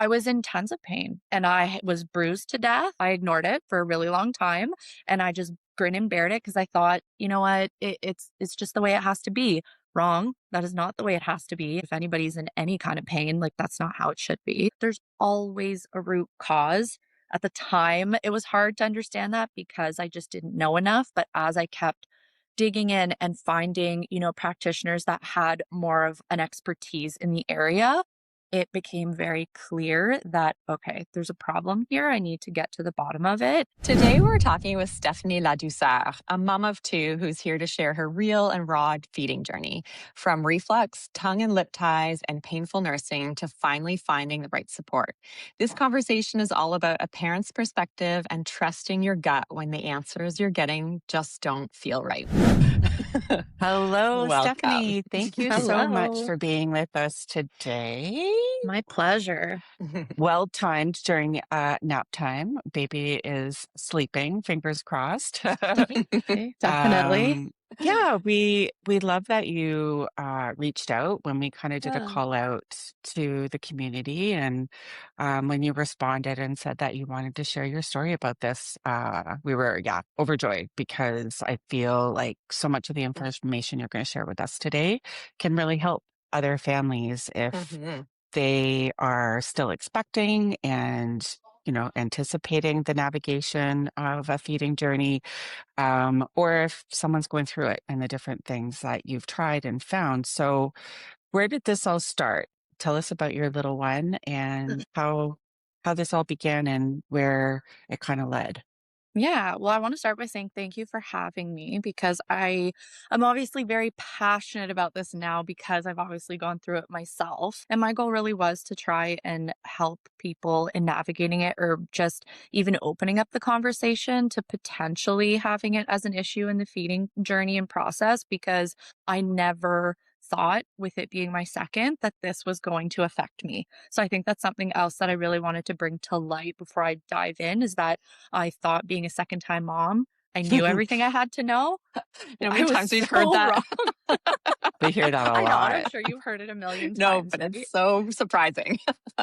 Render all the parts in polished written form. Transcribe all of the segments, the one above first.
I was in tons of pain and I was bruised to death. I ignored it for a really long time and I just grin and bared it because I thought, you know what, it's just the way it has to be. Wrong. That is not the way it has to be. If anybody's in any kind of pain, like that's not how it should be. There's always a root cause. At the time, it was hard to understand that because I just didn't know enough. But as I kept digging in and finding, practitioners that had more of an expertise in the area, it became very clear that, okay, there's a problem here. I need to get to the bottom of it. Today, we're talking with Stephanie Ladouceur, a mom of two who's here to share her real and raw feeding journey from reflux, tongue and lip ties, and painful nursing to finally finding the right support. This conversation is all about a parent's perspective and trusting your gut when the answers you're getting just don't feel right. Hello, Welcome. Stephanie. Thank you so much Hello. for being with us today. My pleasure. Well timed during nap time. Baby is sleeping, fingers crossed. Okay, definitely. Yeah, we love that you reached out when we kind of did a Yeah. call out to the community, and when you responded and said that you wanted to share your story about this, we were overjoyed because I feel like so much of the information you're going to share with us today can really help other families if Mhm. they are still expecting and anticipating the navigation of a feeding journey, or if someone's going through it and the different things that you've tried and found. So where did this all start? Tell us about your little one and how this all began and where it kind of led. Yeah, well, I want to start by saying thank you for having me because I am obviously very passionate about this now because I've obviously gone through it myself. And my goal really was to try and help people in navigating it or just even opening up the conversation to potentially having it as an issue in the feeding journey and process because I never thought with it being my second that this was going to affect me. So I think that's something else that I really wanted to bring to light before I dive in is that I thought being a second time mom, I knew everything I had to know. How I many was times we've heard so that? wrong. We hear that a I know, and I'm lot. sure you've heard it a million No, times, but right? it's so surprising.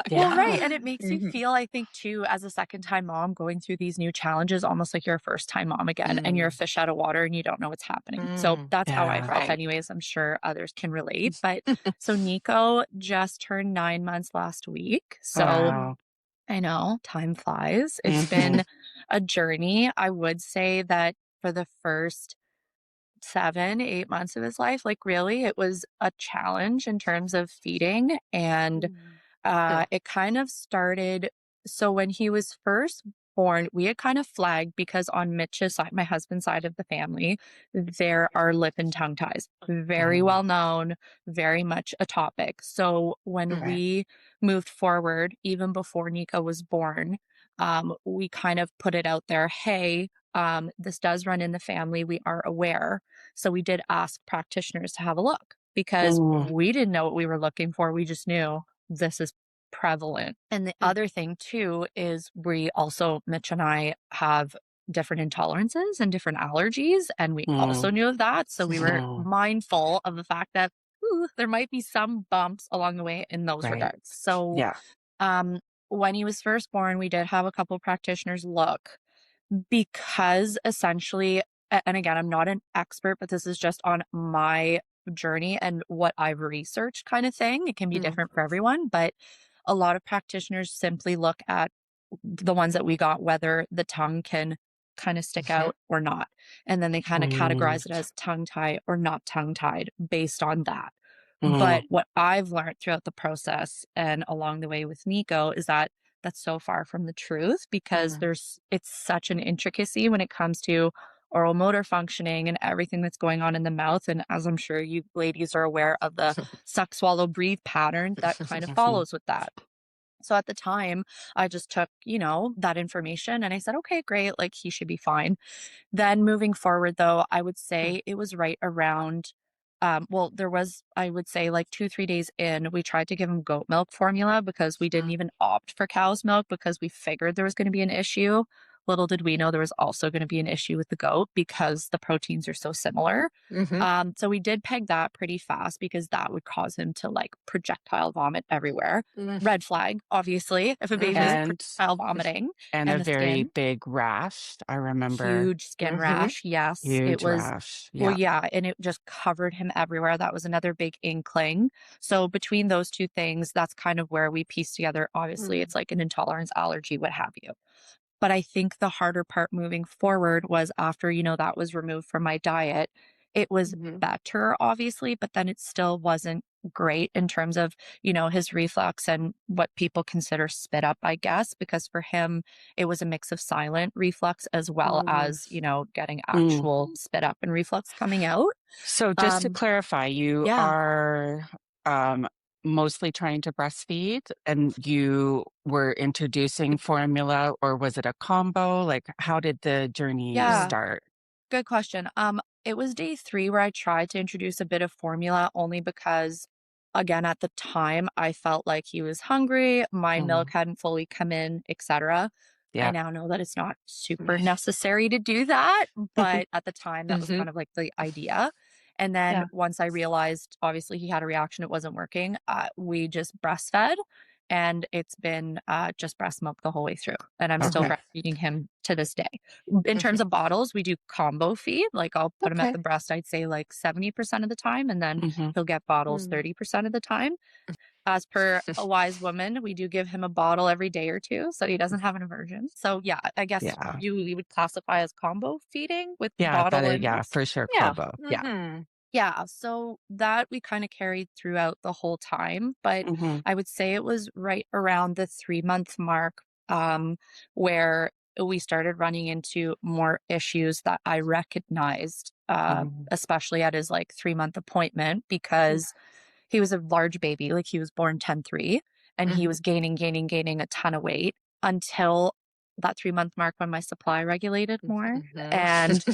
Well, Yeah. right. Yeah. And it makes you Mhm. feel, I think, too, as a second time mom going through these new challenges, almost like you're a first time mom again, and you're a Mm. fish out of water and you don't know what's happening. So Mm. that's how I Yeah. felt, Right. anyways. I'm sure others can relate. But so Nico just turned 9 months last week. So Wow. I know time flies. It's Hmm. been a journey. I would say that for the first 7, 8 months of his life, like, really, it was a challenge in terms of feeding, and, Mm. Hmm. it kind of started so when he was first born, we had kind of flagged because on Mitch's side, my husband's side of the family, there are lip and tongue ties. Very Oh, well known, very much a topic. So when Mm. right. we moved forward, even before Nico was born, we kind of put it out there, "Hey, this does run in the family. We are aware." So we did ask practitioners to have a look because Ooh, we didn't know what we were looking for. We just knew this is prevalent. And the Mm. other thing too is we also, Mitch and I have different intolerances and different allergies. And we also mm, knew of that. So we were mm, mindful of the fact that there might be some bumps along the way in those right. regards. So Yeah. um, when he was first born, we did have a couple practitioners look because essentially, and again, I'm not an expert, but this is just on my journey and what I've researched kind of thing. It can be Mm. different for everyone, but a lot of practitioners simply look at the ones that we got, whether the tongue can kind of stick Mhm. out or not. And then they kind of Mm, categorize it as tongue tied or not tongue tied based on that. mm, But what I've learned throughout the process and along the way with Nico is that that's so far from the truth because Mm. it's such an intricacy when it comes to oral motor functioning and everything that's going on in the mouth. And as I'm sure you ladies are aware of the suck, swallow, breathe pattern that kind of mhm, follows with that. So at the time, I just took, that information and I said, okay, great. Like he should be fine. Then moving forward, though, I would say it was right around, well, there was, I would say, like 2, 3 days in, we tried to give him goat milk formula because we didn't Mm. even opt for cow's milk because we figured there was going to be an issue. little did we know there was also going to be an issue with the goat because the proteins are so similar. Mhm. So we did peg that pretty fast because that would cause him to like projectile vomit everywhere. Mm. Red flag, obviously, if a baby's Mhm. And projectile vomiting. a And the very skin, big rash. I remember huge skin Mhm. rash. Yes, it huge was. rash. Well, Yeah. yeah, and it just covered him everywhere. That was another big inkling. So between those two things, that's kind of where we piece together. Obviously, Mm. it's like an intolerance, allergy, what have you. But I think the harder part moving forward was after, that was removed from my diet. It was Mhm. better, obviously, but then it still wasn't great in terms of, his reflux and what people consider spit up, I guess, because for him, it was a mix of silent reflux as well Mm. as, getting Mm. actual spit up and reflux coming out. So just to Um, clarify, you yeah. are um, mostly trying to breastfeed and you were introducing formula, or was it a combo? Like, how did the journey Yeah. Mm. start? Good question. It was day 3 where I tried to introduce a bit of formula only because, again, at the time, I felt like he was hungry, my milk Mm. hadn't fully come in, etcetera. I Yeah. now know that it's not super necessary to do that, but at the time, that was Mhm. kind of like the idea. And then Yeah. once I realized, obviously, he had a reaction, it wasn't working, we just breastfed, and it's been, just breast milk the whole way through, and I'm still Okay. breastfeeding him to this day. In terms Mhm. of bottles, we do combo feed. Like I'll put him at Okay. the breast, I'd say like 70% of the time, and then Hmm. he'll get bottles Mm. 30% of the time. As per a wise woman, we do give him a bottle every day or two so he doesn't have an aversion. So yeah, I guess Yeah. you would classify as combo feeding with Yeah. That bottle is, and yeah, breast. for sure. Yeah. Combo. Yeah. Mhm. Yeah, so that we kind of carried throughout the whole time, but Hmm. I would say it was right around the 3-month mark, where we started running into more issues that I recognized, Hmm. especially at his like 3-month appointment, because he was a large baby, like he was born 10-3, and he Mhm. was gaining a ton of weight until that 3-month mark when my supply regulated more. Mhm. And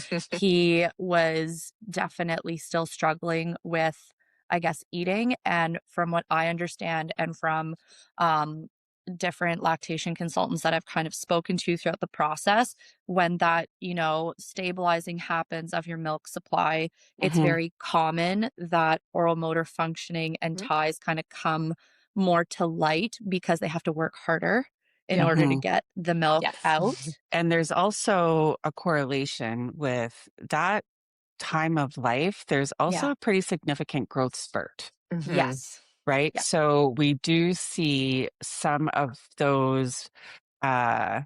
he was definitely still struggling with, I guess, eating. And from what I understand, and from um, different lactation consultants that I've kind of spoken to throughout the process, when that, stabilizing happens of your milk supply, it's Hmm. very common that oral motor functioning and Mhm. ties kind of come more to light because they have to work harder in Yeah. order to Hmm. get the milk Yes. out. And there's also a correlation with that time of life. There's Yeah. also a pretty significant growth spurt. Mhm. Yes. Right. Yeah. So we do see some of those uh,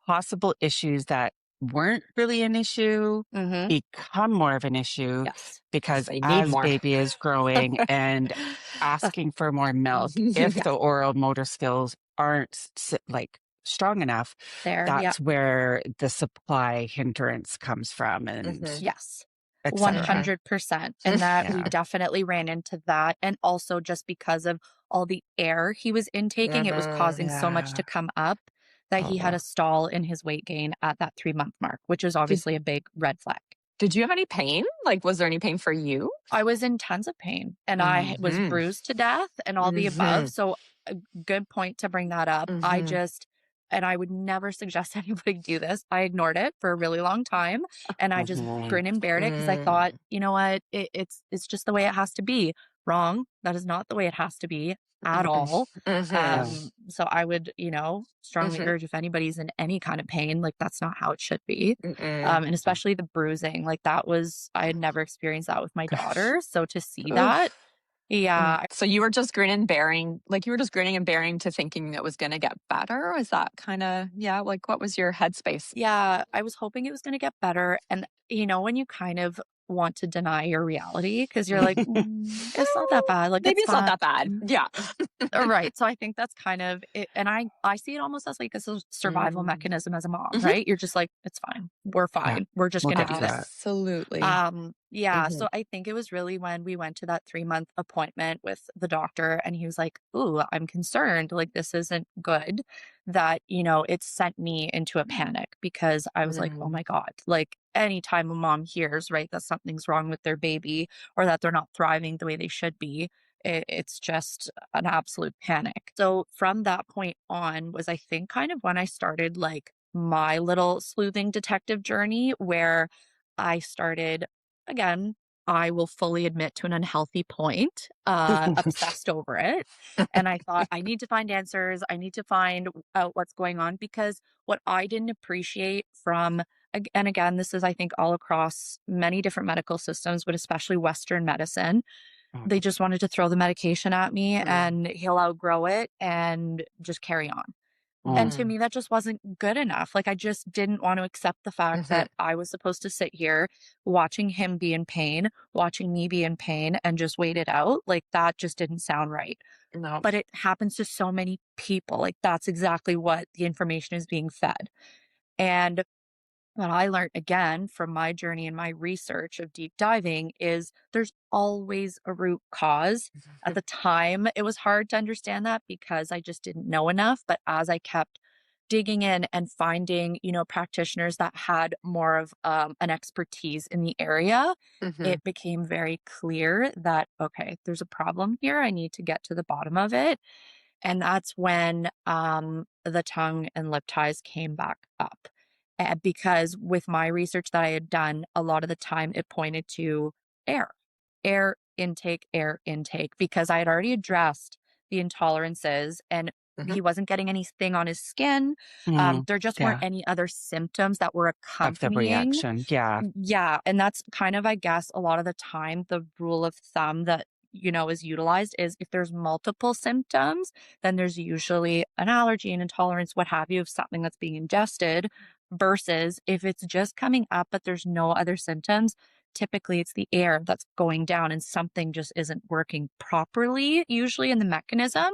possible issues that weren't really an issue Mhm. become more of an issue Yes. Because because they need as more. baby is growing and asking for more milk, if Yeah. the oral motor skills aren't like strong enough, There. Yeah. that's where the supply hindrance comes from and Mhm. Yes. etc. Mhm. 100%. And that we Yeah. definitely ran into that. And also just because of all the air he was intaking, it was Mhm. causing so much to Yeah. come up that he had Oh. a stall in his weight gain at that 3-month mark, which is Did obviously a big red flag. Did you have any pain? Like, was there any pain for you? I was in tons of pain and I was Mhm. bruised to death and all the above. Mhm. So, a good point to bring that up. Mhm. And I would never suggest anybody do this. I ignored it for a really long time and I just Mhm. grin and bared it because I Mm. thought, you know what, it's just the way it has to be. Wrong. That is not the way it has to be at Mm-mm. all. Mhm. Yeah. So I would, strongly Mhm. urge if anybody's in any kind of pain, like that's not how it should be. Mm-mm. And especially the bruising, like I had never experienced that with my Gosh. daughter. So to see Ugh. that, yeah, So you were just grinning and bearing, like you were just grinning and bearing to thinking it was going to get better? Is that kind of, yeah, like what was your headspace? yeah, I was hoping it was going to get better. And, when you kind of want to deny your reality because you're like, it's not that bad. Like, Maybe it's it's not fine. that bad. Yeah. Right. So I think that's kind of it. And I see it almost as like a survival Mm. mechanism as a mom, Mhm. right? You're just like, it's fine. We're Yeah. fine. We're just We'll going to get do through this. it. Absolutely. Yeah, Mhm. so I think it was really when we went to that 3-month appointment with the doctor and he was like, "Ooh, I'm concerned, like, this isn't good," that, it sent me into a panic because I was like, "Oh Mm. my god." Like, anytime a mom hears, right, that something's wrong with their baby or that they're not thriving the way they should be, it's just an absolute panic. So from that point on was, I think, kind of when I started, like, my little sleuthing detective journey where I started, again, I will fully admit to an unhealthy point, obsessed over it. And I thought, I need to find answers. I need to find out what's going on because what I didn't appreciate from, and again, this is, I think, all across many different medical systems, but especially Western medicine, they just wanted to throw the medication at me Mm, and he'll outgrow it and just carry on. And mm, to me, that just wasn't good enough. Like, I just didn't want to accept the fact Mhm. that I was supposed to sit here watching him be in pain, watching me be in pain, and just wait it out. Like, that just didn't sound right. No. But it happens to so many people. Like, that's exactly what the information is being fed. And what I learned again from my journey and my research of deep diving is there's always a root cause. At the time, it was hard to understand that because I just didn't know enough. But as I kept digging in and finding, practitioners that had more of an expertise in the area, Mhm. it became very clear that, okay, there's a problem here. I need to get to the bottom of it. And that's when the tongue and lip ties came back up. Because with my research that I had done, a lot of the time it pointed to air, air intake, because I had already addressed the intolerances and Mhm. he wasn't getting anything on his skin. mm. There just weren't Yeah, any other symptoms that were of the accompanying. reaction. Yeah. Yeah, and that's kind of, I guess, a lot of the time, the rule of thumb that, is utilized is if there's multiple symptoms, then there's usually an allergy, an intolerance, what have you, of something that's being ingested, versus if it's just coming up, but there's no other symptoms, typically it's the air that's going down and something just isn't working properly, usually in the mechanism.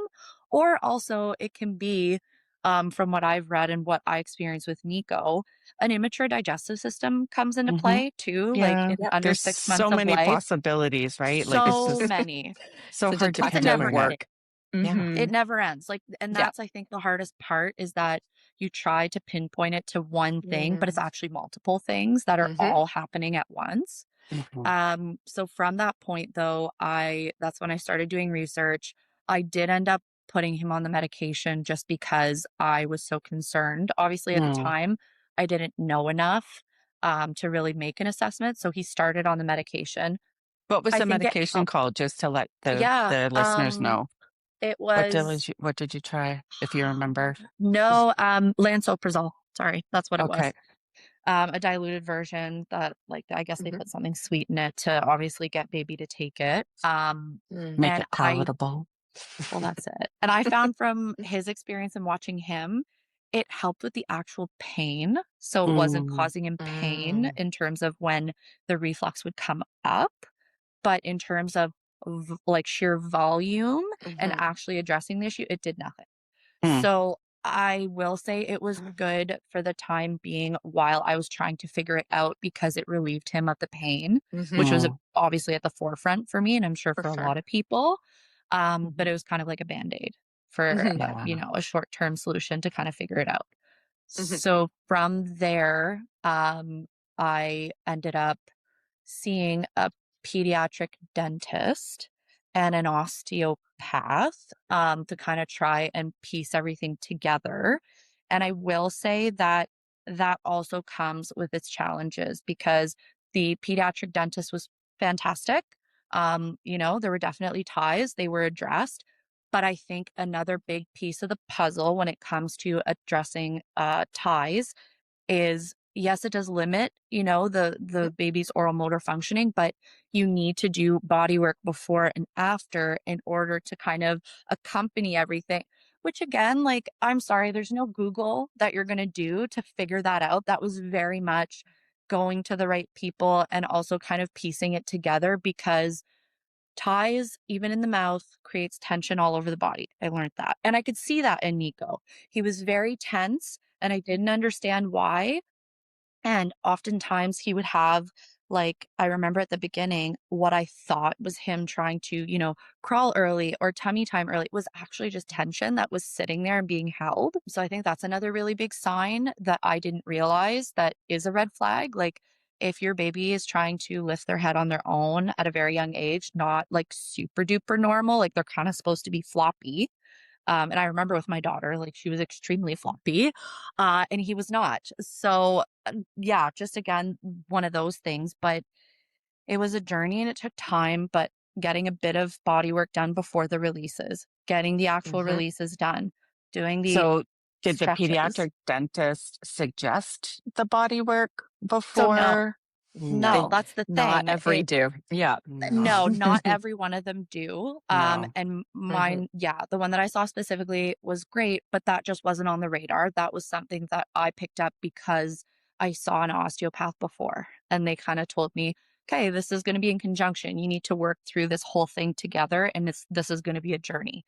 Or also, it can be, from what I've read and what I experienced with Nico, an immature digestive system comes into Hmm. play too, like Yeah. in Yep. under There's 6 months so of many life. possibilities, right? Like it's So just many. so It's a hard to It's a detective never pinpoint it. ending. work. Yeah. It Mhm. never ends. Like, and Yeah. that's, I think, the hardest part is that you try to pinpoint it to one thing, but it's Mhm. actually multiple things that are Mhm. all happening at once. Hmm. So from that point though, that's when I started doing research. I did end up putting him on the medication just because I was so concerned. Obviously at the Mm. time, I didn't know enough to really make an assessment. So he started on the medication. What was I the think it medication helped. called? Just to let Yeah, the listeners know. it was What did you try, if you remember? no, lansoprazole. Sorry, that's what it Okay. was. A diluted version that, like, I guess they Mhm. put something sweet in it to obviously get baby to take it. Mm. Make And it palatable. well, that's it. And I found from his experience and watching him, it helped with the actual pain. So it wasn't Mm. causing him pain Mm. in terms of when the reflux would come up, but in terms of like sheer volume and Mhm. actually addressing the issue, it did nothing. Mm. So I will say it was good for the time being while I was trying to figure it out because it relieved him of the pain, which Mhm. was Mm. obviously at the forefront for me and I'm sure For for a sure. lot of people. But Mhm. it was kind of like a band-aid for Mhm. Yeah. a short-term solution to kind of figure it out. Mhm. So from there, I ended up seeing a pediatric dentist and an osteopath to kind of try and piece everything together. And I will say that that also comes with its challenges because the pediatric dentist was fantastic. There were definitely ties, they were addressed. But I think another big piece of the puzzle when it comes to addressing ties is yes, it does limit, the baby's oral motor functioning, but you need to do body work before and after in order to kind of accompany everything. Which again, like, I'm sorry, there's no Google that you're gonna do to figure that out. That was very much going to the right people and also kind of piecing it together because ties, even in the mouth, creates tension all over the body. I learned that. And I could see that in Nico. He was very tense and I didn't understand why. And oftentimes he would have, like, I remember at the beginning, what I thought was him trying to, crawl early or tummy time early was actually just tension that was sitting there and being held. So I think that's another really big sign that I didn't realize that is a red flag. Like, if your baby is trying to lift their head on their own at a very young age, not like super duper normal, like they're kind of supposed to be floppy, And I remember with my daughter, like she was extremely floppy, and he was not. So yeah, just again, one of those things. But it was a journey and it took time, but getting a bit of body work done before the releases, getting the actual Hmm. releases done, doing the So, did the stretches. pediatric dentist suggest the body work So no, before? no, They No, that's the not thing. every do. Yeah. no, No, not every one of them do. no. And Hmm. mine, yeah, the one that I saw specifically was great, but that just wasn't on the radar. That was something that I picked up because I saw an osteopath before, and they kind of told me, okay, this is going to be in conjunction. You need to work through this whole thing together, and this is going to be a journey.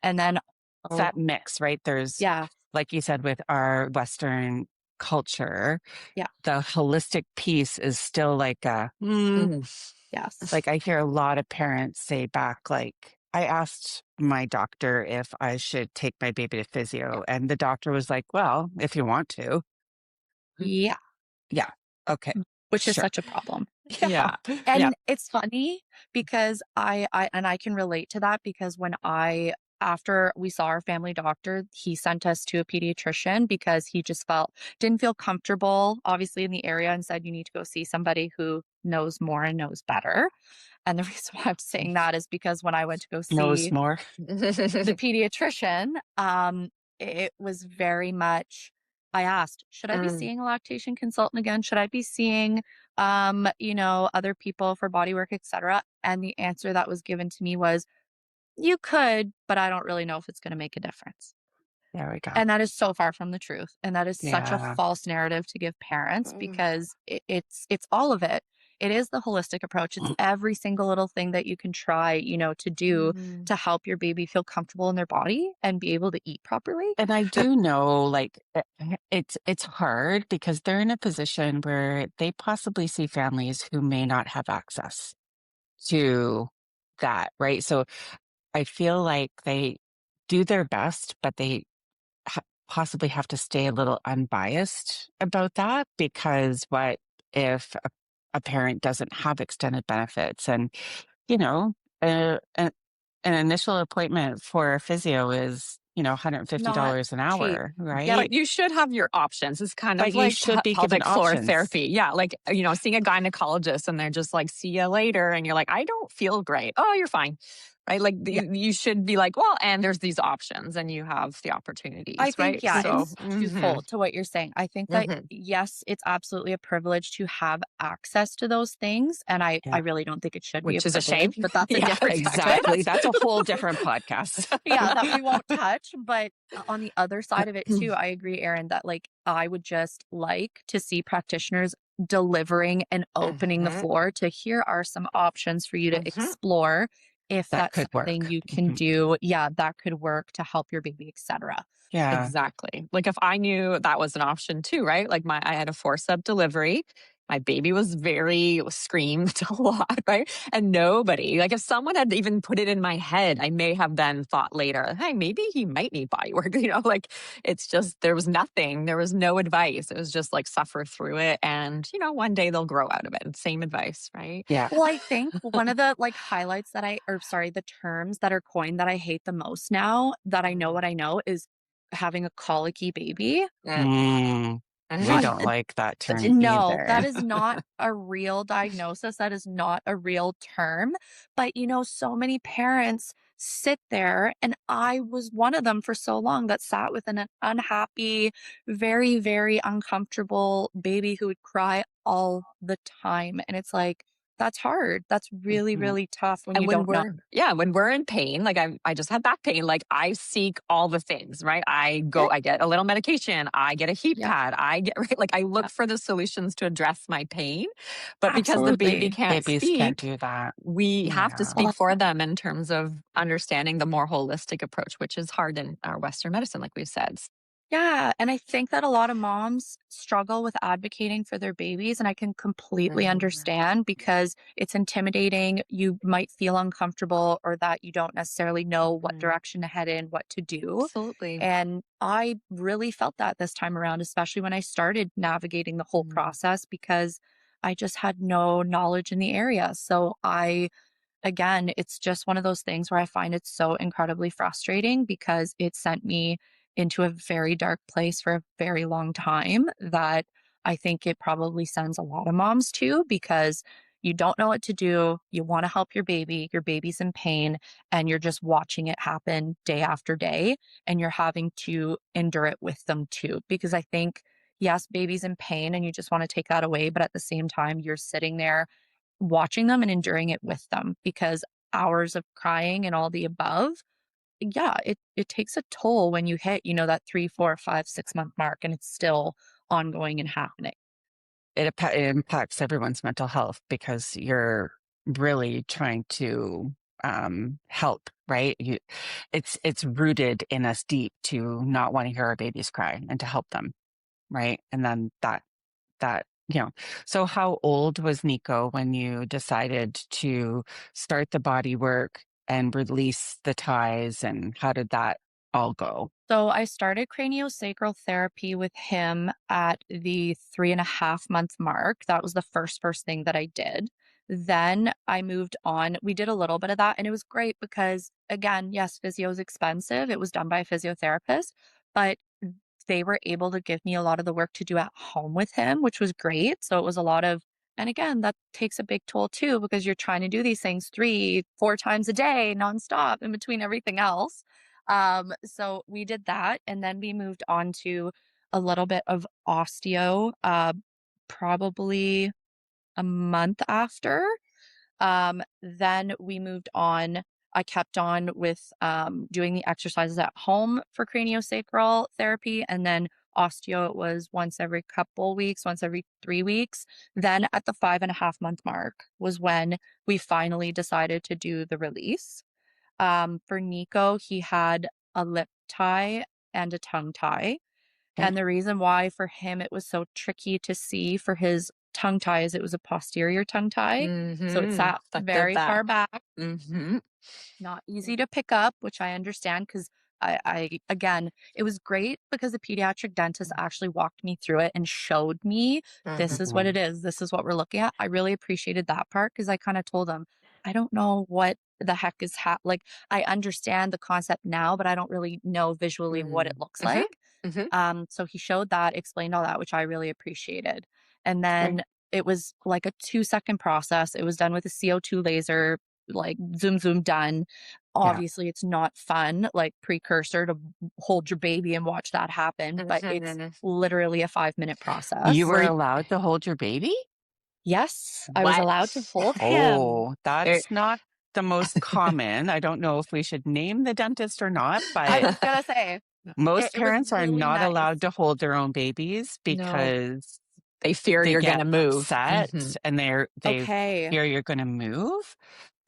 And then, It's oh, that mix, right? There's, yeah, like you said, with our Western culture, yeah, the holistic piece is still like Mm. yes, like I hear a lot of parents say back, like, I asked my doctor if I should take my baby to yeah, physio, and the doctor was like, well, if you want to. yeah, Yeah. Okay. which is Sure. such a problem. Yeah. Yeah. Yeah. And it's funny because I can relate to that because when I after we saw our family doctor, he sent us to a pediatrician because he just didn't feel comfortable, obviously, in the area and said, you need to go see somebody who knows more and knows better. And the reason why I'm saying that is because when I went to go Knows see more. the pediatrician, it was very much I asked, "Should I be Mm. seeing a lactation consultant again? Should I be seeing, other people for body work, etcetera?" And the answer that was given to me was, "You could, but I don't really know if it's gonna make a difference." There we go. And that is so far from the truth, and that is such a Yeah. false narrative to give parents Mm. because it's all of it. It is the holistic approach. It's every single little thing that you can try, to do Mhm. to help your baby feel comfortable in their body and be able to eat properly. And I do know, like, it's hard because they're in a position where they possibly see families who may not have access to that, right? So I feel like they do their best, but they possibly have to stay a little unbiased about that because what if a parent doesn't have extended benefits and, you know, an initial appointment for a physio is, Not $150 an cheap. hour, Yep. But right? you should have your options. It's kind But of you like should be given pelvic floor options. therapy. Yeah. Like, seeing a gynecologist and they're just like, see you later. And you're like, I don't feel great. Oh, you're fine. Right. Like, Yeah. you should be like, well, and there's these options and you have the I opportunities. think, Right. yeah, So, it's mhm, twofold to what you're saying. I think that, mhm. yes, it's absolutely a privilege to have access to those things. And I Yeah. really don't think it should be a Which is a shame. privilege, but that's a Yeah, different Exactly. subject. That's a whole different podcast. Yeah, that we won't touch. But on the other side of it too, I agree, Erin, that like I would just like to see practitioners delivering and opening the Mhm, floor to here are some options for you to mhm. explore if That that's could something work. you can Mhm. do. Yeah, that could work to help your baby, etc. Yeah. Exactly. Like if I knew that was an option too, right? Like I had a forceps delivery. My baby was very screamed a lot, right? And nobody, like if someone had even put it in my head, I may have then thought later, hey, maybe he might need body work. Like it's just, there was nothing, there was no advice. It was just like suffer through it. And, one day they'll grow out of it. Same advice, right? Yeah. Well, I think one of the like highlights that or sorry, the terms that are coined that I hate the most now that I know Mm, what I know is having a colicky baby. mm, Mm, we Uh, mhm, don't like that term no, that either. is not a real diagnosis. That is not a real term. But, so many parents sit there, and I was one of them for so long that sat with an unhappy, very, very uncomfortable baby who would cry all the time. And it's like, that's hard. That's really, mhm. really tough when And you don't know. when we're in pain, like I just had back pain, like I seek all the things, right? Yeah, I get a little medication, I get a heat yeah, pad, I get, right? Like I yeah, look for the solutions to address my pain. But because the baby absolutely. can't Babies can't speak, do that. we have to Yeah. speak Well, for them in terms of understanding the more holistic approach, which is hard in our Western medicine, like we've said. yeah, and I think that a lot of moms struggle with advocating for their babies, and I can completely Mhm. understand because it's intimidating. You might feel uncomfortable or that you don't necessarily know what Mhm. direction to head in, what to do. Absolutely. And I really felt that this time around, especially when I started navigating the whole Mhm. process because I just had no knowledge in the area. So I again, it's just one of those things where I find it so incredibly frustrating because it sent me into a very dark place for a very long time that I think it probably sends a lot of moms to because you don't know what to do. You want to help your baby's in pain, and you're just watching it happen day after day, and you're having to endure it with them too. Because I think, yes, baby's in pain and you just want to take that away, but at the same time, you're sitting there watching them and enduring it with them because hours of crying and all the above, yeah, it takes a toll when you hit, that 3, 4, 5, 6 month mark and it's still ongoing and happening. It impacts everyone's mental health because you're really trying to help, right? It's rooted in us deep to not want to hear our babies cry and to help them, right? And then that so how old was Nico when you decided to start the body work and release the ties, and how did that all go? So I started craniosacral therapy with him at the 3.5 month mark. That was the first thing that I did. Then I moved on. We did a little bit of that and it was great because again, yes, physio is expensive. It was done by a physiotherapist, but they were able to give me a lot of the work to do at home with him, which was great. So it was a lot of, and again, that takes a big toll too, because you're trying to do these things 3, 4 times a day, nonstop in between everything else. So we did that. And then we moved on to a little bit of osteo, probably a month after. Then we moved on. I kept on with doing the exercises at home for craniosacral therapy. And then osteo, it was once every couple weeks, once every 3 weeks. Then at the 5.5 month mark was when we finally decided to do the release. For Nico, he had a lip tie and a tongue tie. Okay. And the reason why for him it was so tricky to see for his tongue tie is it was a posterior tongue tie. So it Mm-hmm. sat Stuck to the very back. far back, Mm-hmm. not easy to pick up, which I understand because again, it was great because the pediatric dentist actually walked me through it and showed me Mm-hmm. this is what Mhm. it is. This is what we're looking at. I really appreciated that part because I kind of told him, I don't know what the heck is like, I understand the concept now, but I don't really know visually what it looks Mm-hmm. like. Mm-hmm. So he showed that, explained all that, which I really appreciated. And Okay. then it was like a 2-second process. It was done with a CO2 laser, like zoom, zoom done. Yeah. Obviously, it's not fun, like precursor to hold your baby and watch that happen, but it's Mm-hmm. literally a 5-minute You process. were allowed to hold your baby? Yes, I was What? allowed to hold him. Oh, There- that's not the most common. I don't know if we should name the dentist or not, I but was gonna say most it was parents are really not allowed nice. to hold their own babies no, because they fear they you're get gonna move. upset Mm-hmm. and they Okay, fear you're going to move.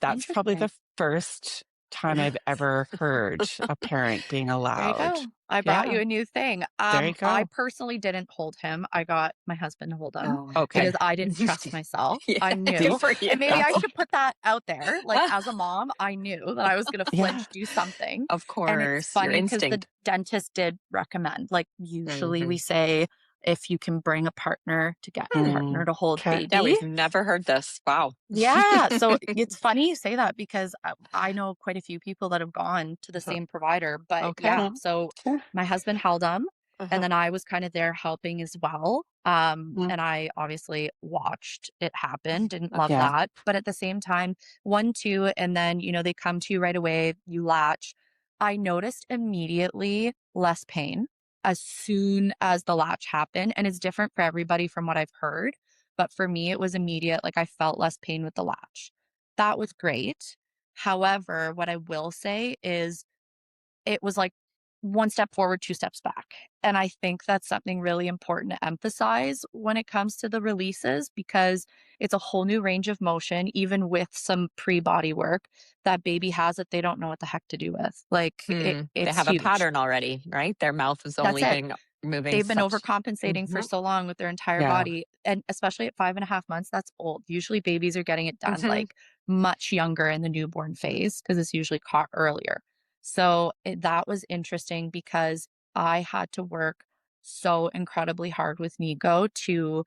That's probably interesting. the first time I've ever heard a parent being There you allowed. go. I brought Yeah, you a new thing. there you I go. personally didn't hold him. I got my husband to hold him Oh, Okay. because good. I didn't trust myself. Yeah, I good knew, for you. and maybe I That's should put that out there. Like as a mom, I knew that I was going to yeah. flinch, do something. Of And it's course, your funny because the instinct. dentist did recommend, like usually we Hmm. say if you can bring a partner to get a partner to hold Okay. Yeah, baby. we've never heard this. Wow. Yeah, so it's funny you say that because I know quite a few people that have gone to the same provider, but Okay. yeah, Okay. so Okay. my husband held him and Uh-huh. then I was kind of there helping as well. Mm, And I obviously watched it happen, didn't love Okay. yeah. that, but at the same time, 1, 2, and then, they come to you right away, you latch. I noticed immediately less pain as soon as the latch happened, and it's different for everybody from what I've heard. But for me, it was immediate, like, I felt less pain with the latch. That was great. However, what I will say is it was like 1 step forward, 2 steps back, and I think that's something really important to emphasize when it comes to the releases because it's a whole new range of motion, even with some pre-body work that baby has that they don't know what the heck to do with. Like, They it's have a huge. pattern already, right? Their mouth has That's only it. been moving They've been such. overcompensating for Hmm. so long with their entire Yeah. body, and especially at 5.5 months, that's old. Usually, babies are getting it done, Hmm. like, much younger in the newborn phase because it's usually caught earlier. So, that was interesting because I had to work so incredibly hard with Nico to,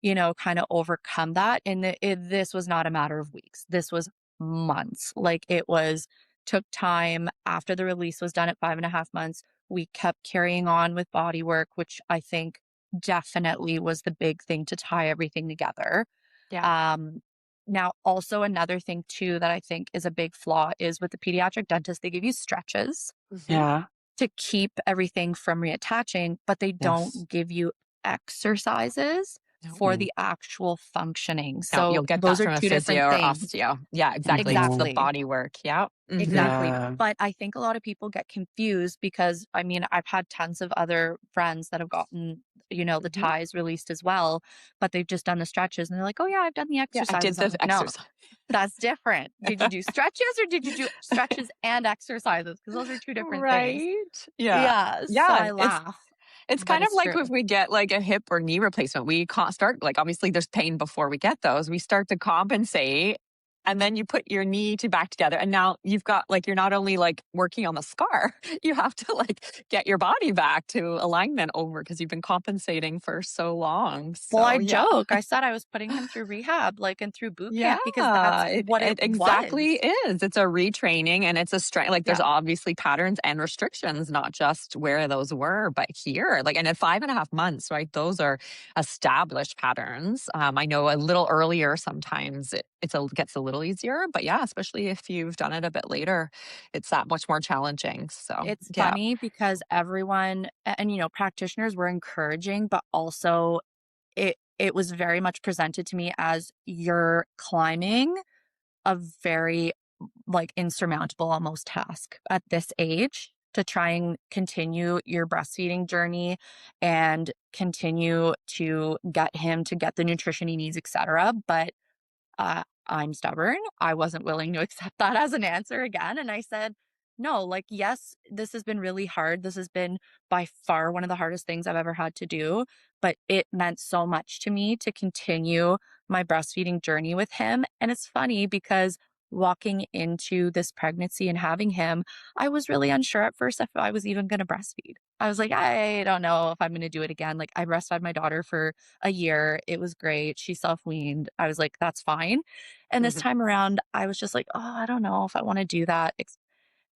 kinda overcome that, and this was not a matter of weeks. This was months. Like it was took time after the release was done at 5.5 months. We kept carrying on with body work, which I think definitely was the big thing to tie everything together. Yeah. Um, Now, also another thing too that I think is a big flaw is with the pediatric dentist, they give you stretches Hmm. Yeah. to keep everything from reattaching, but they Yes. don't give you exercises No. for Mm. the actual functioning. No, So you'll get those that are from a 2 different physio or things. osteo. Yeah, exactly. It's the Mhm. Exactly. body work. Yeah. Hmm. Exactly. Yeah. But I think a lot of people get confused because I mean, I've had tons of other friends that have gotten, the Hmm. ties released as well, but they've just done the stretches and they're like, "Oh yeah, I've done the Yeah, I did exercises." I'm the like, "No, exercise. that's different. Did you do stretches or did you do stretches and exercises? Because those are 2 different things." Right. Yeah. Yeah, so Yeah. I laugh, It's but kind of it's like true. if we get like a hip or knee replacement, we can't start like obviously there's pain before we get those. We start to compensate and then you put your knee to back together and now you've got like you're not only like working on the scar, you have to like get your body back to alignment over because you've been compensating for so long. Well, So I yeah. joke. I said I was putting him through rehab, like, and through boot Yeah, camp because that's what it it exactly was. is. It's a retraining and it's a strength. Like there's Yeah, obviously patterns and restrictions, not just where those were, but here. Like, and at 5.5 months, right? Those are established patterns. I know a little earlier sometimes gets a little easier, but yeah, especially if you've done it a bit later, it's that much more challenging. So it's yeah. funny because everyone and, practitioners were encouraging, but also it was very much presented to me as you're climbing a very, like, insurmountable almost task at this age to try and continue your breastfeeding journey and continue to get him to get the nutrition he needs, etc. But I'm stubborn. I wasn't willing to accept that as an answer again. And I said, no, like, yes, this has been really hard. This has been by far one of the hardest things I've ever had to do, but it meant so much to me to continue my breastfeeding journey with him. And it's funny because walking into this pregnancy and having him, I was really unsure at first if I was even going to breastfeed. I was like, I don't know if I'm going to do it again. Like, I breastfed my daughter for a year. It was great. She self-weaned. I was like, that's fine. And this Mhm. time around, I was just like, oh, I don't know if I want to do that.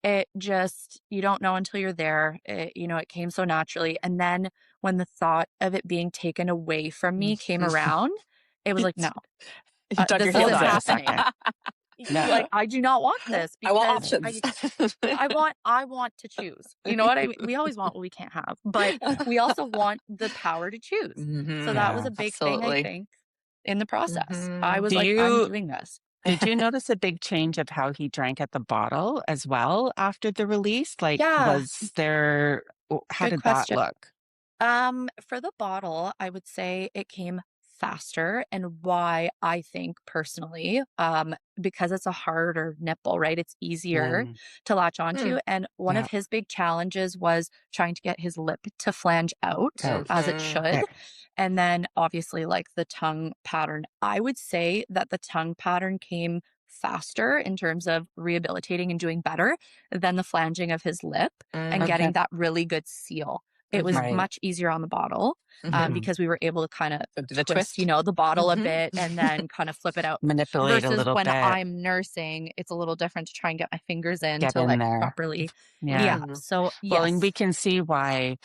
It just, you don't know until you're there. It came so naturally. And then when the thought of it being taken away from me came around, it was like, no, You dug your this Hold heels isn't on in. a happening. second. Like, Yeah. I do not want this I want because options. I want to choose. You know what I mean? We always want what we can't have, but we also want the power to choose. So Hmm. that was Yeah. a big thing, I Absolutely. think, in the process. I Hmm. was Do like, I'm you doing this. did you notice a big change of how he drank at the bottle as well after the release? Like, Yeah, was there, how good did that question. look? For the bottle, I would say it came faster and why I think personally, because it's a harder nipple, right? It's easier Mm, to latch Hmm. onto. And one yeah. of his big challenges was trying to get his lip to flange out Okay. as it Hmm. should. Okay. And then obviously like the tongue pattern. I would say that the tongue pattern came faster in terms of rehabilitating and doing better than the flanging of his lip and Mm. Okay. getting that really good seal. It was Mhm. Right. much easier on the bottle, Mhm. Hmm. because we were able to kind of So do the twist, twist. the bottle a Mhm. bit and then kind of flip it out. Manipulate a Versus little when bit, I'm nursing, it's a little different to try and get my fingers in get to in like there. properly. Yeah. Yeah. Mhm. So Well, and we yes. can see why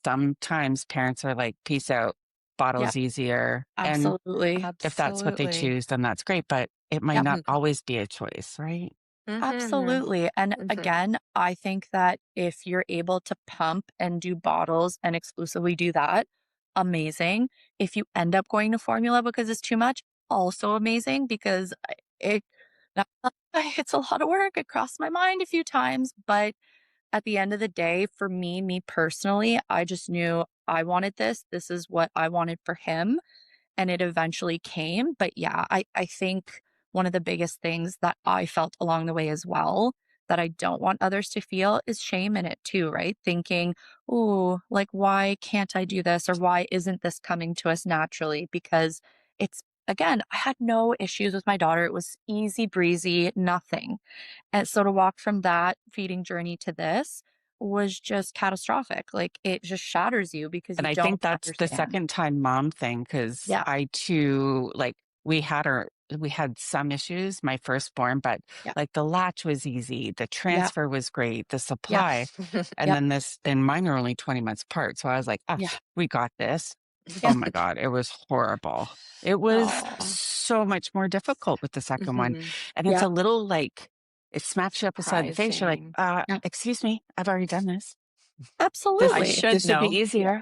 sometimes parents are like, peace out, Yeah. bottle's easier. And Absolutely. if that's what they Absolutely. choose, then that's great. But it might Yep. not Mhm. always be a choice, right? Mhm. Absolutely. And Mhm. again, I think that if you're able to pump and do bottles and exclusively do that, amazing. If you end up going to formula because it's too much, also amazing because it it's a lot of work. It crossed my mind a few times, but at the end of the day, for me personally, I just knew I wanted this. This is what I wanted for him and it eventually came. But yeah, I think one of the biggest things that I felt along the way as well that I don't want others to feel is shame in it too, right? Thinking, oh, like, why can't I do this? Or why isn't this coming to us naturally? Because it's, again, I had no issues with my daughter. It was easy breezy, nothing. And so to walk from that feeding journey to this was just catastrophic. Like it just shatters you because And you I don't think that's the understand. second time mom thing, because Yeah. I too, like, we had her. we had some issues, my firstborn, but Yeah. like the latch was easy, the Yeah. transfer was great, the Yeah. supply, and Yep. then and mine are only 20 months apart. So I was like, ah, Yeah. we got this. Oh Yeah. my God, it was horrible. It was Oh. so much more difficult with the second one. Mhm. And it's Yeah. a little like it smacks you upside the face. You're like, Surprising. Yeah. excuse me, I've already done this. I Absolutely. should This should be know. Yeah. easier.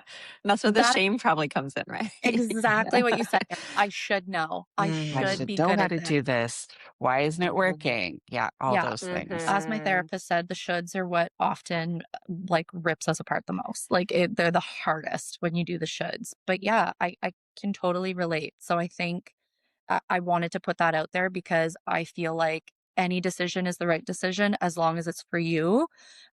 And that's where the That shame probably comes in, right? exactly what you said there. I should know. I I should Mhm. should be know good how at to this. do this. Why isn't it Mhm. working? Yeah, all Yeah. those things. As my Mhm. therapist said, the shoulds are what often like rips us apart the most. Like they're the hardest when you do the shoulds. But yeah, I can totally relate. So I think I wanted to put that out there because I feel like any decision is the right decision as long as it's for you.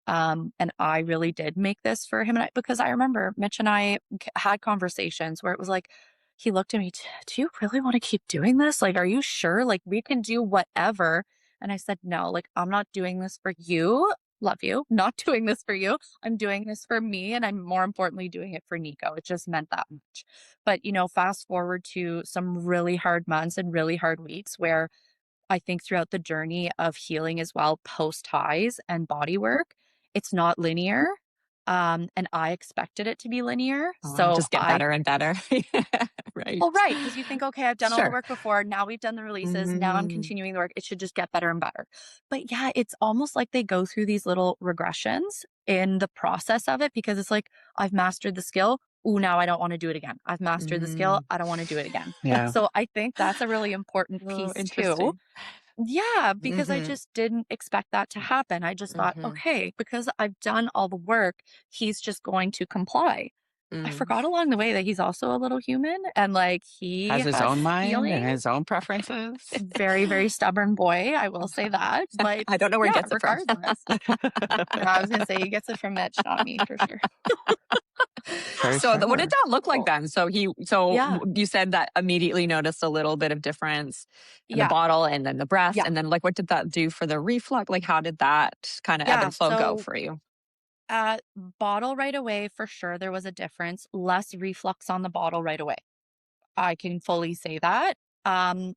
And I really did make this for him and I because I remember Mitch and I had conversations where it was like, he looked at me, Do you really want to keep doing this? Like, are you sure? Like, we can do whatever. And I said, no, like, I'm not doing this for you. Love you. Not doing this for you. I'm doing this for me. And I'm more importantly doing it for Nico. It just meant that much. But, fast forward to some really hard months and really hard weeks where I think throughout the journey of healing as well, post ties and body work, it's not linear. And I expected it to be linear. Oh, So just get better and better. well, Right. right, because you think, okay, I've done all the Sure. work before. Now we've done the releases. Now I'm Mhm. continuing the work. It should just get better and better. But yeah, it's almost like they go through these little regressions in the process of it because it's like, I've mastered the skill. Ooh, now I don't want to do it again. I've mastered the skill. Mhm. I don't want to do it again. Yeah. So I think that's a really important Oh, piece too. interesting. Yeah, because I Mhm. just didn't expect that to happen. I just thought, Mhm. okay, because I've done all the work, he's just going to comply. I Mm. forgot along the way that he's also a little human and like he Has his has own mind and feelings. his own preferences. Very, very stubborn boy, I will say that. But I don't know where he yeah, gets it from. regardless. No, I was gonna say he gets it from Mitch, not me for sure. For So what did sure. that look like Oh, then? yeah. You said that immediately noticed a little bit of difference in the Yeah. bottle and then the breath. Yeah. And then like what did that do for the reflux? Like how did that kind of ebb Yeah. and flow go So for you? at bottle right away, for sure, there was a difference. Less reflux on the bottle right away. I can fully say that.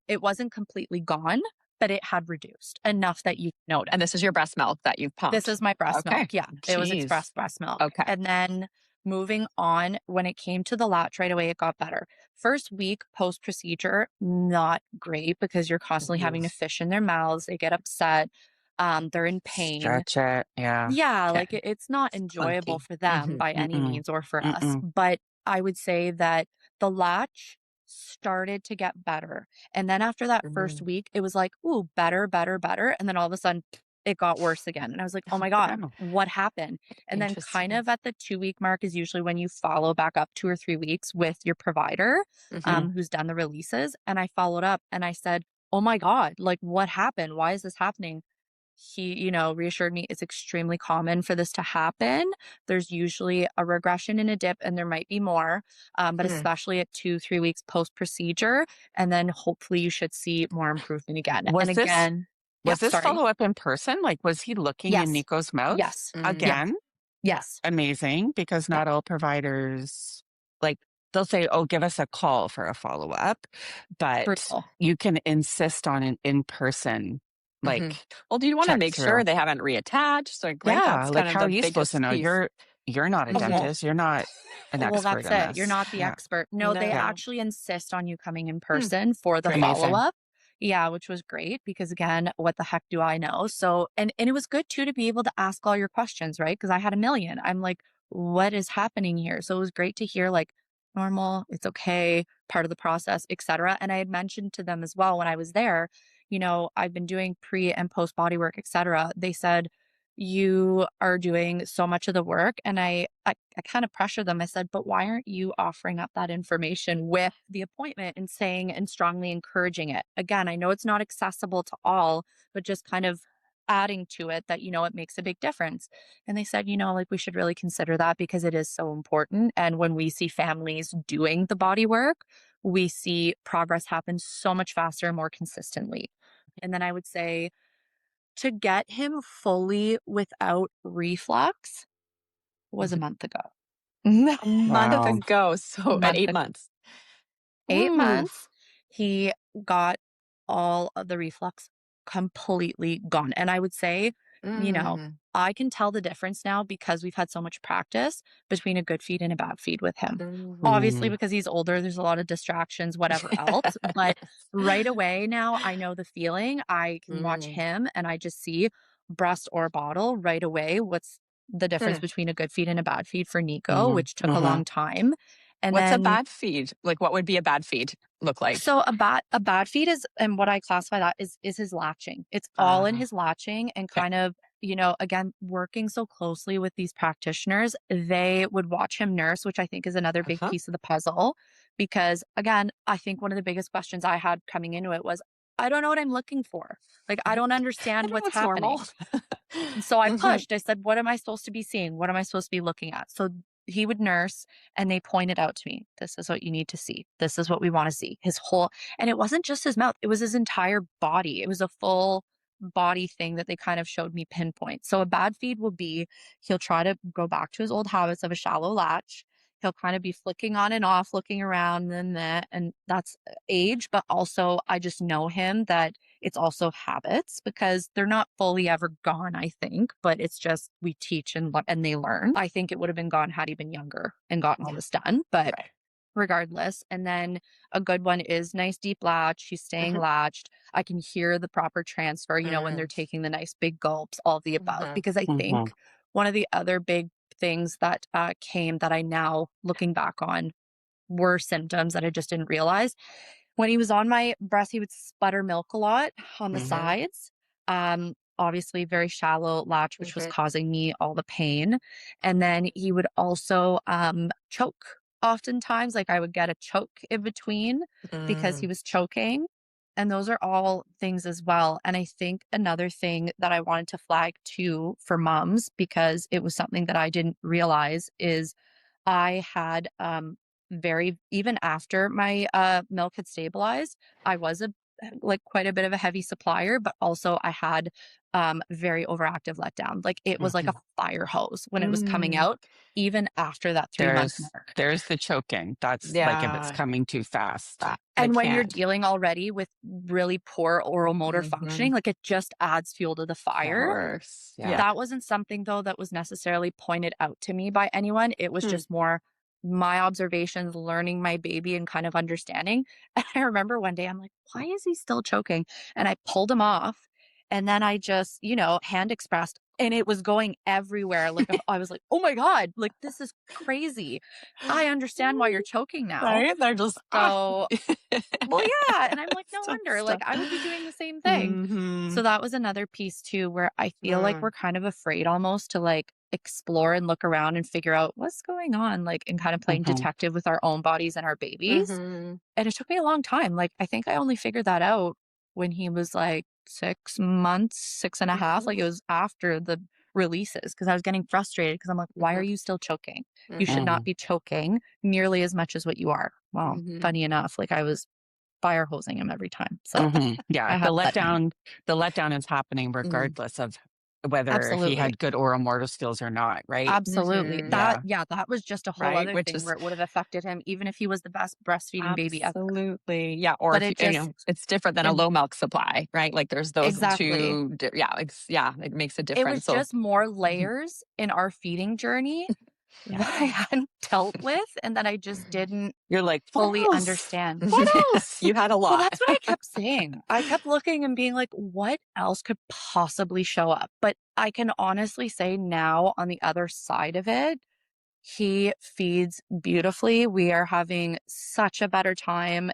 It wasn't completely gone, but it had reduced enough that you notice. And this is your breast milk that you've This pumped. is my breast Okay. milk, yeah, it was Jeez. Express breast milk, Okay. and then moving on, when it came to the latch right away, it got better. First week post-procedure, not great because you're constantly Mhm. having to fish in their mouths, they get upset, they're in pain. Stretch it. Yeah. Yeah, Okay. like, it's not enjoyable Clunky. for them Hmm. by any Mm-mm. means or for us, Mm-mm. but I would say that the latch started to get better, and then after that first Hmm. week, it was like, "Ooh, better, better, better," and then all of a sudden, it got worse again, and I was like, "Oh my god, Wow. what happened?" And then kind Interesting. of at the 2-week mark is usually when you follow back up 2 or 3 weeks with your provider, Hmm. who's done the releases, and I followed up and I said, "Oh my god, like, what happened? Why is this happening?" He, reassured me it's extremely common for this to happen. There's usually a regression and a dip, and there might be more, but Hmm. especially at 2, 3 weeks post procedure. And then hopefully you should see more improvement again. And Was this again, was yep, this sorry. follow-up in person? Like, was he looking in Yes. Nico's mouth Yes. Mm. Yes. again? Yes. Amazing, because Yeah. not all providers like they'll say, "Oh, give us a call for a follow-up," but Brutal. you can insist on an in-person, Hmm. like, Well, do you want to check make sure through. they haven't reattached? Like, right? Yeah, That's like, kind of how are the you supposed to biggest know? piece. You're not a Hmm. Well, dentist, you're not an Well, expert that's in it. You're this. not the Yeah, expert. No, they yeah, No. actually insist on you coming in Hmm. person for the Great. amazing. follow-up. Yeah, which was great because again, what the heck do I know? So, and it was good too to be able to ask all your questions, right? Because I had a million. I'm like, what is happening here? So it was great to hear like normal, it's okay, part of the process, etc. And I had mentioned to them as well when I was there, I've been doing pre and post body work, etc. They said you are doing so much of the work. And I kind of pressure them. I said, but why aren't you offering up that information with the appointment and saying and strongly encouraging it? Again, I know it's not accessible to all, but just kind of adding to it that, it makes a big difference. And they said, like we should really consider that because it is so important. And when we see families doing the body work, we see progress happen so much faster and more consistently. And then I would say, to get him fully without reflux was a Mhm. month ago. A month Wow. ago. So at Month eight ago. months. 8 Ooh. months, he got all of the reflux completely gone. And I would say, you know, Mm. I can tell the difference now because we've had so much practice between a good feed and a bad feed with him. Obviously, Mhm. Mm, because he's older, there's a lot of distractions, whatever else. But right away now, I know the feeling. I can watch Mm. him and I just see breast or bottle right away. What's the difference Hmm. between a good feed and a bad feed for Nico, mhm, which took a mhm, long time. And What's a then bad feed? Like, what would be a bad feed look like? so a bad feed is and what I classify that is his latching. It's all in Ah, his latching and okay. kind of, again, working so closely with these practitioners, they would watch him nurse, which I think is another big Uh-huh. piece of the puzzle. Because again, I think one of the biggest questions I had coming into it was, I don't know what I'm looking for. Like, I don't I understand don't know what's what's normal. happening. And so I Mhm. pushed. I said, "What am I supposed to be seeing? What am I supposed to be looking at?" So he would nurse and they pointed out to me, "This is what you need to see. This is what we want to see." His whole, and it wasn't just his mouth, it was his entire body. It was a full body thing that they kind of showed me pinpoint. So a bad feed will be he'll try to go back to his old habits of a shallow latch. He'll kind of be flicking on and off, looking around and that, and that's age, but also I just know him that it's also habits because they're not fully ever gone, I think, but it's just we teach and they learn. I think it would have been gone had he been younger and gotten all Yeah, this done, but right. regardless. And then a good one is nice deep latch. She's staying Mhm. latched. I can hear the proper transfer, when they're Mm. taking the nice big gulps, all of the above. Mhm. Because I mhm, think one of the other big things that came that I now looking back on were symptoms that I just didn't realize. When he was on my breast, he would sputter milk a lot on the Mhm. sides. Obviously, very shallow latch, which was Mhm. causing me all the pain. And then he would also choke oftentimes. Like I would get a choke in between because he Mm. was choking. And those are all things as well. And I think another thing that I wanted to flag too for moms, because it was something that I didn't realize, is I had very even after my milk had stabilized, I was a like quite a bit of a heavy supplier, but also I had very overactive letdown. Like it was like a mhm. fire hose when it was coming Mm. out, even after that 3 month There's mark. there's the choking. That's like if it's Yeah, coming too fast. I And when you're can't. dealing already with really poor oral motor Mhm. functioning, like it just adds fuel to the Of Yeah, fire. course. Yeah. yeah. That wasn't something though that was necessarily pointed out to me by anyone. It was Hmm. just more my observations, learning my baby and kind of understanding. And I remember one day I'm like, why is he still choking? And I pulled him off and then I just, hand expressed and it was going everywhere. Like I was like, oh my God, like this is crazy. I understand why you're choking now. Right? They're just, So well, yeah, and I'm like, "No So wonder." Like, stuff. I would be doing the same thing. Mhm. So that was another piece too, where I feel like we're Mm. kind of afraid almost to, like, explore and look around and figure out what's going on, like, and kind of playing Mhm, detective with our own bodies and our babies. Mhm. And it took me a long time. Like, I think I only figured that out when he was, like, 6 months, 6 and a half. Mhm. Like, it was after the releases because I was getting frustrated because I'm like, "Why are Mhm. you still choking? You should Mhm. not mhm, be choking nearly as much as what you are." Well, Mhm. funny enough, like, I was fire hosing him every time. So mhm. Yeah, I had to let him. the letdown is happening Mhm. regardless of whether he Absolutely. had good oral motor skills or not, right? Absolutely. Mhm. That Yeah. yeah, that was just a whole Right? other Which thing is where it would have affected him even if he was the best breastfeeding baby ever. absolutely, yeah, or But if it just it's different than a and low milk supply, right? Like there's those exactly. 2 di yeah, yeah, it makes a It was difference, so just more mhm. layers in our feeding journey that I Yeah. hadn't dealt with and that I just didn't You're like, "What fully else? understand. What Yeah, else? you had a Well, lot. that's what I kept saying. I kept looking and being like, what else could possibly show up? But I can honestly say now on the other side of it, he feeds beautifully. We are having such a better time.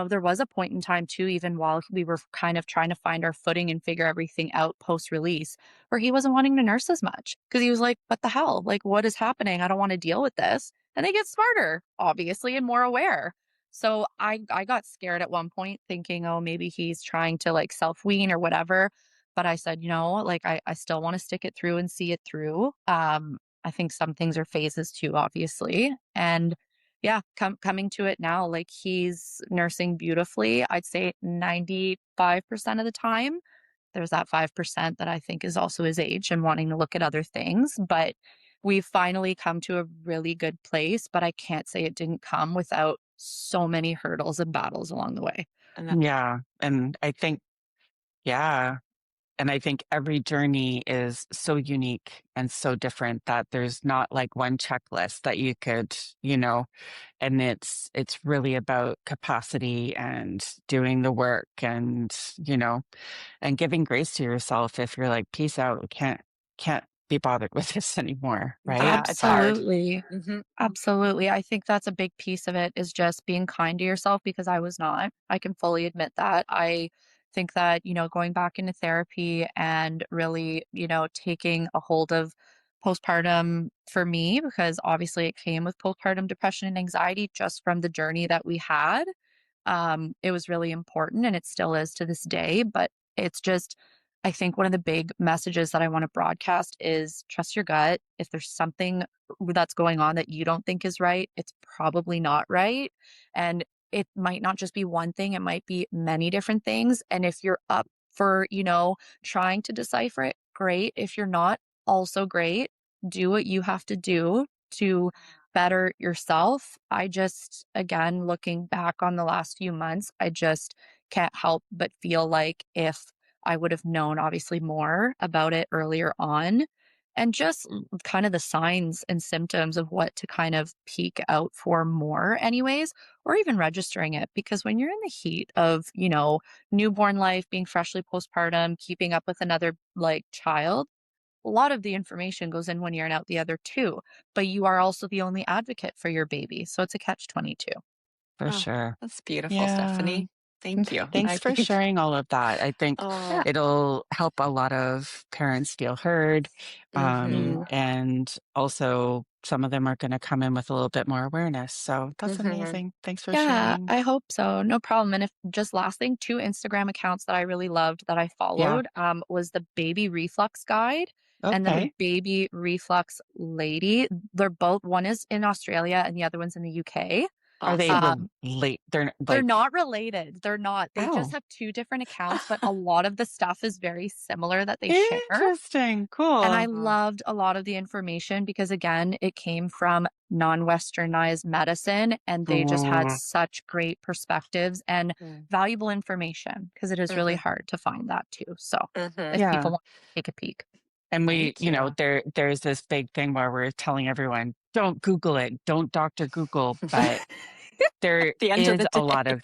There was a point in time too, even while we were kind of trying to find our footing and figure everything out post release, where he wasn't wanting to nurse as much because he was like, what the hell? Like, what is happening? I don't want to deal with this. And they get smarter, obviously, and more aware. So I got scared at one point thinking, oh, maybe he's trying to like self wean or whatever. But I said, like I still want to stick it through and see it through. I think some things are phases too, obviously. And yeah, coming to it now, like he's nursing beautifully. I'd say 95% of the time. There's that 5% that I think is also his age and wanting to look at other things. But we've finally come to a really good place. But I can't say it didn't come without so many hurdles and battles along the way. And that, Yeah. And I think, yeah. And I think every journey is so unique and so different that there's not like one checklist that you could, and it's really about capacity and doing the work and and giving grace to yourself if you're like, peace out, can't be bothered with this anymore, right? yeah, it's hard. Absolutely. Hmm. Absolutely. I think that's a big piece of it is just being kind to yourself because I was not. I can fully admit that. I think that, going back into therapy and really, taking a hold of postpartum for me, because obviously it came with postpartum depression and anxiety just from the journey that we had. It was really important and it still is to this day, but it's just, I think one of the big messages that I want to broadcast is trust your gut. If there's something that's going on that you don't think is right, it's probably not right. And it might not just be one thing, it might be many different things. And if you're up for, trying to decipher it, great. If you're not, also great. Do what you have to do to better yourself. I just, again, looking back on the last few months, I just can't help but feel like if I would have known obviously more about it earlier on and just kind of the signs and symptoms of what to kind of peek out for more, anyways, or even registering it. Because when you're in the heat of, newborn life, being freshly postpartum, keeping up with another like child, a lot of the information goes in one ear and out the other too, but you are also the only advocate for your baby. So it's a catch 22. For Oh, sure. that's beautiful, Yeah. Stephanie. Thank you. Thanks I for think, sharing all of that. I think oh, Yeah. it'll help a lot of parents feel heard. mm-hmm, And also, some of them are going to come in with a little bit more awareness. So that's mm-hmm, amazing. Thanks for Yeah, sharing. I hope so. No problem. And if just last thing, two Instagram accounts that I really loved that I Yeah. followed was the Baby Reflux Guide and then the Okay. Baby Reflux Lady. They're both, one is in Australia and the other one's in the UK. Are they awesome. Um, relate? They're they're like, not related. They're not. They just oh, have two different accounts, but a lot of the stuff is very similar that they share. interesting. And I Cool. Oh, loved a lot of the information because, again, it came from non-Westernized medicine and they just had Mm, such great perspectives and mm, valuable information because it is really mm-hmm, hard to find that too. So mm-hmm. if yeah. people want to take a peek. And we, Thank you. there's this big thing where we're telling everyone, don't Google it, don't Dr. Google, but there At the end of is the a day. lot of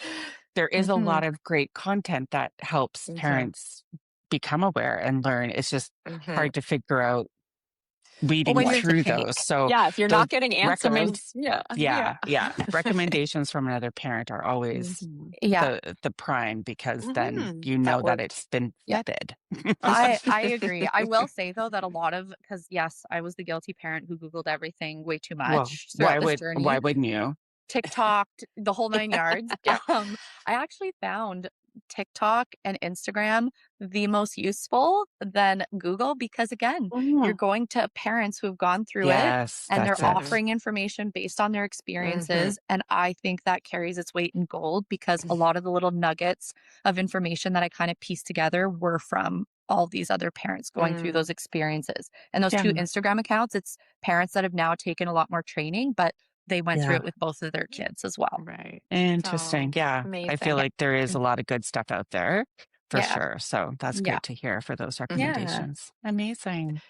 there is a Mm-hmm, lot of great content that helps mm-hmm, parents become aware and learn. It's just mm-hmm. hard to figure out Well, weeding when What you're, to through those. take. So yeah, if you're those not getting recommend answers, yeah, yeah. yeah, yeah. Recommendations from another parent are always Mm-hmm. Yeah. the prime because then Mm-hmm. you That know that it's works. been Yeah. vetted. I agree. I will say though that a lot of because yes, I was the guilty parent who Googled everything way too Well, much throughout this why journey. wouldn't you? TikTok, the whole 9 yards. Yeah. Um, I actually found TikTok and Instagram the most useful than Google because, again, you're Mm. going to parents who have gone through it Yes, and they're that's it. Mm-hmm. offering information based on their Mm-hmm. experiences. And I think that carries its weight in gold because a lot of the little nuggets of information that I kind of pieced together were from all these other parents going through Mm, those experiences. And those two Yeah. Instagram accounts, it's parents that have now taken a lot more training, but they went through Yeah. it with both of their kids as well. right. Interesting. Oh, Yeah. I feel amazing. Yeah. like there is a Mhm. lot of good stuff out there for Yeah. sure. So that's Yeah. great to hear for those Yeah. recommendations. Amazing.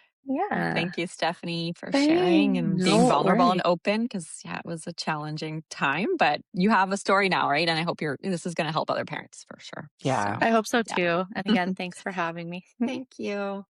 Well, Yeah. thank you, Stephanie, for sharing and being Thanks. No vulnerable and worries. open because, yeah, it was a challenging time, but you have a story now, right? And I hope this is going to help other parents for sure. Yeah. So, I hope so yeah. too. And again, thanks for having me. Thank you.